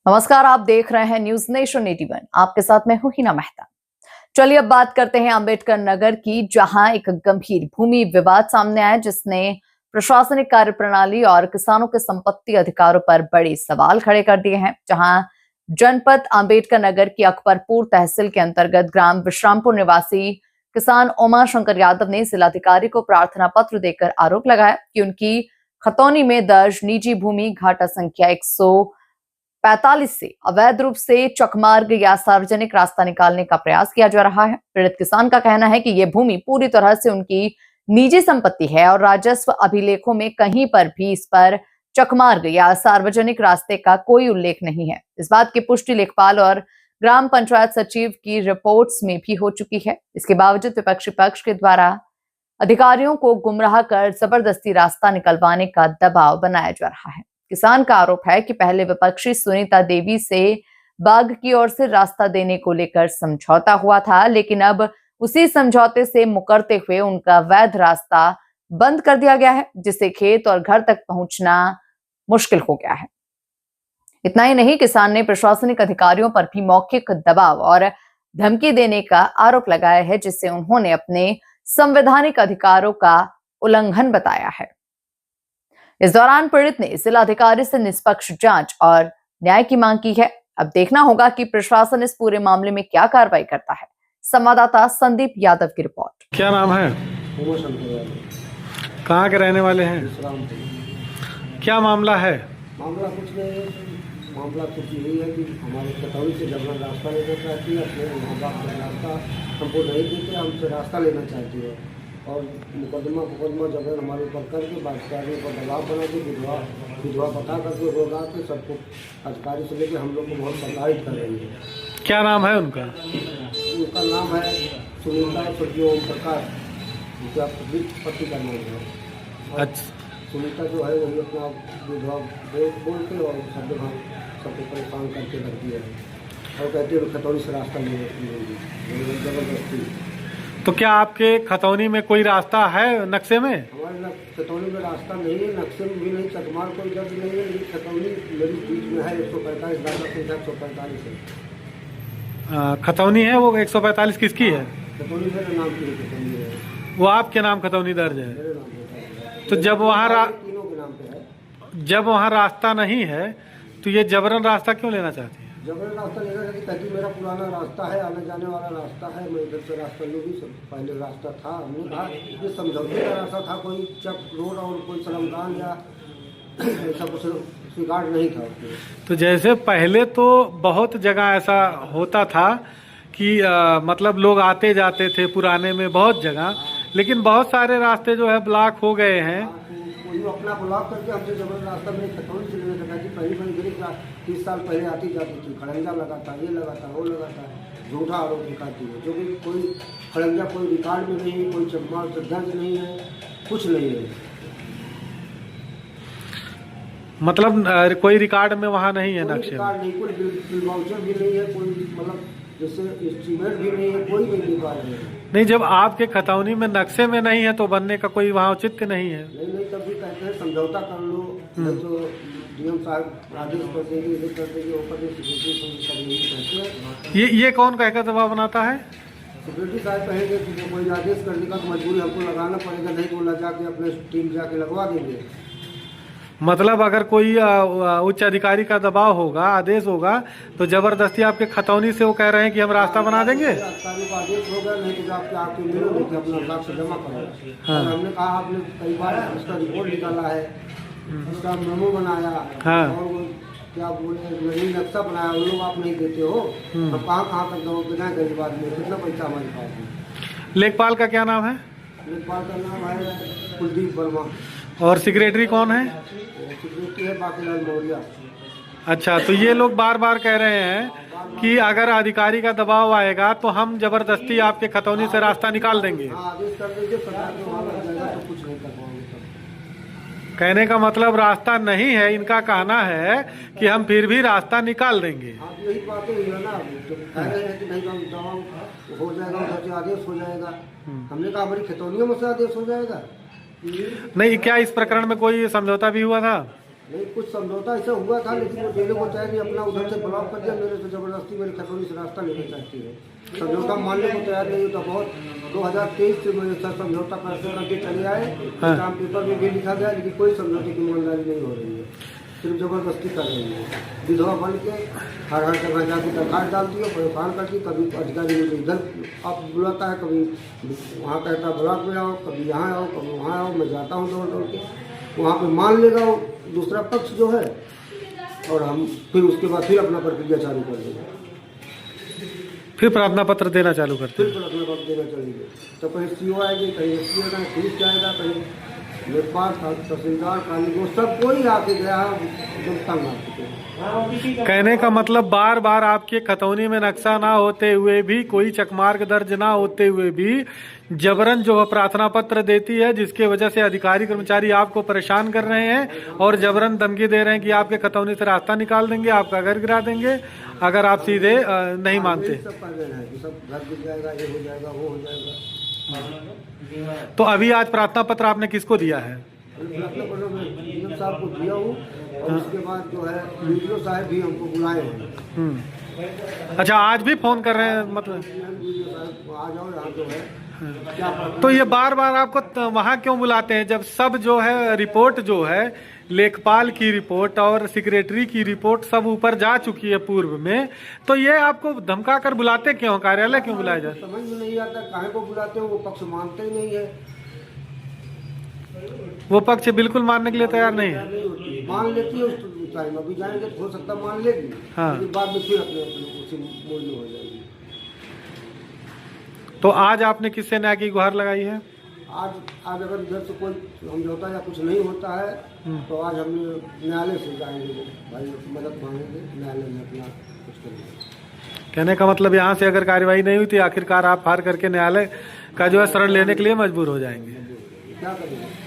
नमस्कार, आप देख रहे हैं न्यूज नेशन 81। आपके साथ मैं हूं हिना मेहता। चलिए अब बात करते हैं अंबेडकर नगर की, जहां एक गंभीर भूमि विवाद सामने आया जिसने प्रशासनिक कार्यप्रणाली और किसानों के संपत्ति अधिकारों पर बड़े सवाल खड़े कर दिए हैं। जहां जनपद अंबेडकर नगर की अकबरपुर तहसील के अंतर्गत ग्राम विश्रामपुर निवासी किसान उमा शंकर यादव ने जिलाधिकारी को प्रार्थना पत्र देकर आरोप लगाया कि उनकी खतौनी में दर्ज निजी भूमि घाटा संख्या 145 से अवैध रूप से चकमार्ग या सार्वजनिक रास्ता निकालने का प्रयास किया जा रहा है। पीड़ित किसान का कहना है कि यह भूमि पूरी तरह से उनकी निजी संपत्ति है और राजस्व अभिलेखों में कहीं पर भी इस पर चकमार्ग या सार्वजनिक रास्ते का कोई उल्लेख नहीं है। इस बात की पुष्टि लेखपाल और ग्राम पंचायत सचिव की रिपोर्ट्स में भी हो चुकी है। इसके बावजूद विपक्षी पक्ष के द्वारा अधिकारियों को गुमराह कर जबरदस्ती रास्ता निकलवाने का दबाव बनाया जा रहा है। किसान का आरोप है कि पहले विपक्षी सुनीता देवी से बाग की ओर से रास्ता देने को लेकर समझौता हुआ था, लेकिन अब उसी समझौते से मुकरते हुए उनका वैध रास्ता बंद कर दिया गया है, जिससे खेत और घर तक पहुंचना मुश्किल हो गया है। इतना ही नहीं, किसान ने प्रशासनिक अधिकारियों पर भी मौखिक दबाव और धमकी देने का आरोप लगाया है, जिससे उन्होंने अपने संवैधानिक अधिकारों का उल्लंघन बताया है। इस दौरान पीड़ित ने जिलाधिकारी से निष्पक्ष जांच और न्याय की मांग की है। अब देखना होगा कि प्रशासन इस पूरे मामले में क्या कार्रवाई करता है। संवाददाता संदीप यादव की रिपोर्ट। क्या नाम है? कहाँ के रहने वाले हैं? क्या मामला है? मामला कुछ नहीं, मामला कुछ यही है कि हमारे खतौनी से जबरन रास्ता लेना चाहती है, अपने माँ बाप का रास्ता हमको नहीं देते, हमसे रास्ता लेना चाहती है और मुकदमा जबरन हमारे ऊपर करके अधिकारियों पर दबाव बना के विधवा पता करके होगा कि सबको अधिकारी से लेकर हम लोग को बहुत प्रताड़ित कर रही है। क्या नाम है उनका? उनका नाम है सुनीता स्वर्गीय ओम प्रकाश, उनका पति का नाम है। अच्छा, सुनीता जो है वही अपना विधवा बोल के और सब जगह सबको परेशान करके रख दिया है और कहते हैं खतौनी से रास्ता नहीं जबरदस्ती। तो क्या आपके खतौनी में कोई रास्ता है नक्शे में? हमारे खतौनी में रास्ता नहीं है, नक्शे में भी नहीं, चकमार कोई दर्ज नहीं है, लेकिन खतौनी मेरी बीच में है 145 दादा संख्या 145 है। खतौनी है वो 145 किसकी है? खतौनी मेरे नाम की खतौनी है। वो आपके नाम खतौनी दर्ज है? मेरे नाम पे। तो जब वहाँ तीनों के नाम पे है। जब वहाँ रास्ता नहीं है तो ये जबरन रास्ता क्यों लेना चाहती है? जबरन रास्ता लेना चाहती, कहती मेरा पुराना रास्ता है, आने जाने वाला रास्ता है, मैं इधर से रास्ता लूँगी। पहले रास्ता था, हमने कहा ये समझौते का रास्ता था, कोई चक रोड और कोई सलमदान या ऐसा कुछ स्वीकार नहीं था। तो जैसे पहले तो बहुत जगह ऐसा होता था कि मतलब लोग आते जाते थे पुराने में बहुत जगह, लेकिन बहुत सारे रास्ते जो है ब्लॉक हो गए हैं। कोई अपना ब्लॉक करके हमसे जबरन रास्ता मेरे खतौनी से लेने लगा कि पहली 30 साल पहले आती जाती थी, खड़ंजा लगाता, ये लगाता, वो लगाता, झूठा आरोप दिखाती है, जो कि कोई खड़ंजा कोई रिकॉर्ड में नहीं है, कोई चकमार दर्ज नहीं है, कुछ नहीं है। मतलब कोई रिकॉर्ड में वहाँ नहीं है नक्शे? रिकॉर्ड नहीं, कोई बिल वाउचर भी नहीं है, कोई मतलब जैसे एस्टीमेट भी नहीं है, कोई भी रिकॉर्ड नहीं है। नहीं, जब आपके खतौनी में नक्शे में नहीं है तो बनने का कोई वहाँ औचित्य नहीं है? नहीं, तब भी कहते हैं समझौता कर लो, जो डीएम साहब आदेश कर देंगे, ये कर देंगे, वो कर देंगे। ये कौन कहकर दबाव बनाता है? सिक्योरिटी साहब कहेंगे कि कोई आदेश कर देगा तो मजबूरी हमको लगाना पड़ेगा, नहीं तो जाके अपने टीम जाके लगवा देंगे। मतलब अगर कोई उच्च अधिकारी का दबाव होगा, आदेश होगा, तो जबरदस्ती आपके खतौनी से वो कह रहे हैं कि हम रास्ता बना देंगे? अधिकारियों का आदेश होगा, नहीं तो आपके मिलोगे कि अपना साक्ष्य जमा करो। हाँ। हमने कहा आपने कई बार इसका रिपोर्ट निकाला है, इसका मेमो बनाया। हाँ। और वो क्या बोले नक्शा बनाया, वो लोग आप नहीं देते हो, अब कहाँ तक दो बिना गरीब आदमी, कितना पैसा हमारे पास है। लेखपाल का क्या नाम है? लेखपाल का नाम है कुलदीप वर्मा। और सेक्रेटरी कौन है? सेक्रेटरी है बाकीलाल मौर्या। अच्छा, तो ये लोग बार बार कह रहे हैं कि अगर अधिकारी का दबाव आएगा तो हम जबरदस्ती आपके खतौनी से रास्ता निकाल देंगे। आदेश कर दीजिए, सरकार को मालूम जाएगा तो कुछ नहीं कर पाएंगे। कहने का मतलब रास्ता नहीं है, इनका कहना है कि हम फिर भी रास्ता निकाल देंगे। यही बातें है ना, कह रहे हैं कि नहीं दबाव हो जाएगा, उधर से आदेश हो जाएगा। हमने कहा हमारी खतौनियों में से आदेश हो जाएगा। नहीं, क्या इस प्रकरण में कोई समझौता भी हुआ था? नहीं, कुछ समझौता ऐसा हुआ था, लेकिन वो देने को तैयार नहीं, अपना उधर से ब्लॉक कर दिया, मेरे से जबरदस्ती मेरे खतौनी से रास्ता लेना चाहती है। समझौता मानने को तैयार नहीं होता। बहुत 2023 से मेरे साथ समझौता पैसे करके चले आए, काम पेपर में भी लिखा गया, लेकिन कोई समझौते की ईमानदारी नहीं हो रही है, सिर्फ जबरदस्ती कर रही है। विधवा बन के हर जगह जाकर दरखास्त डालती है, परेशान करती। कभी अधिकारी मुझे इधर आप बुलाता है, कभी वहाँ कहता है ब्लॉक में आओ, कभी यहाँ आओ, कभी वहाँ आओ। मैं जाता हूँ दौड़ दौड़ के, वहाँ पे मान लेगा वो दूसरा पक्ष जो है, और हम फिर उसके बाद फिर अपना प्रक्रिया चालू कर देंगे, फिर प्रार्थना पत्र देना चालू करते फिर प्रार्थना पत्र देना चलेंगे। तो कहीं CO आएगी, कहीं SP आएगा, पुलिस जाएगा, कहीं लेखपाल, तहसीलदार, कानून, सब कोई आके गया, एकदम तंग आ चुके हैं। कहने का मतलब बार बार आपके खतौनी में नक्शा ना होते हुए भी, कोई चकमार्ग दर्ज ना होते हुए भी जबरन जो है प्रार्थना पत्र देती है, जिसके वजह से अधिकारी कर्मचारी आपको परेशान कर रहे हैं और जबरन धमकी दे रहे हैं कि आपके खतौनी से रास्ता निकाल देंगे, आपका घर गिरा देंगे अगर आप सीधे नहीं मानते। सब कर देना है कि सब घर गिर जाएगा, ये हो जाएगा, वो हो जाएगा। तो अभी आज प्रार्थना पत्र आपने किसको दिया है? प्रार्थना पत्र मैं साहब को दिया हूँ, और उसके बाद जो है वीडियो साहब भी हमको बुलाए हैं। अच्छा, आज भी फोन कर रहे हैं मतलब? वीडियो साहब आ जाओ यहाँ जो है क्या। तो ये बार बार आपको वहाँ क्यों बुलाते हैं, जब सब जो है रिपोर्ट जो है लेखपाल की रिपोर्ट और सेक्रेटरी की रिपोर्ट सब ऊपर जा चुकी है पूर्व में, तो ये आपको धमका कर बुलाते क्यों, कार्यालय क्यों बुलाया जाए? समझ में नहीं आता काहे को बुलाते हो, वो पक्ष मानते ही नहीं है। वो पक्ष बिल्कुल मानने के लिए तैयार नहीं है। मान लेती है उस टाइम, अभी जाएंगे तो हो सकता मान लेगी, हाँ। लेकिन बाद में फिर अपने उसी मूल में हो जाएगी। तो आज आपने किससे न्याय की गुहार लगाई है? आज अगर इधर से कोई समझौता या कुछ नहीं होता है तो आज हम न्यायालय से जाएंगे, भाई मदद मांगेंगे, न्यायालय में अपना कुछ करेंगे। कहने का मतलब यहाँ से अगर कार्रवाई नहीं हुई तो आखिरकार आप हार करके न्यायालय का जो है शरण लेने के लिए मजबूर हो जाएंगे। क्या करेंगे?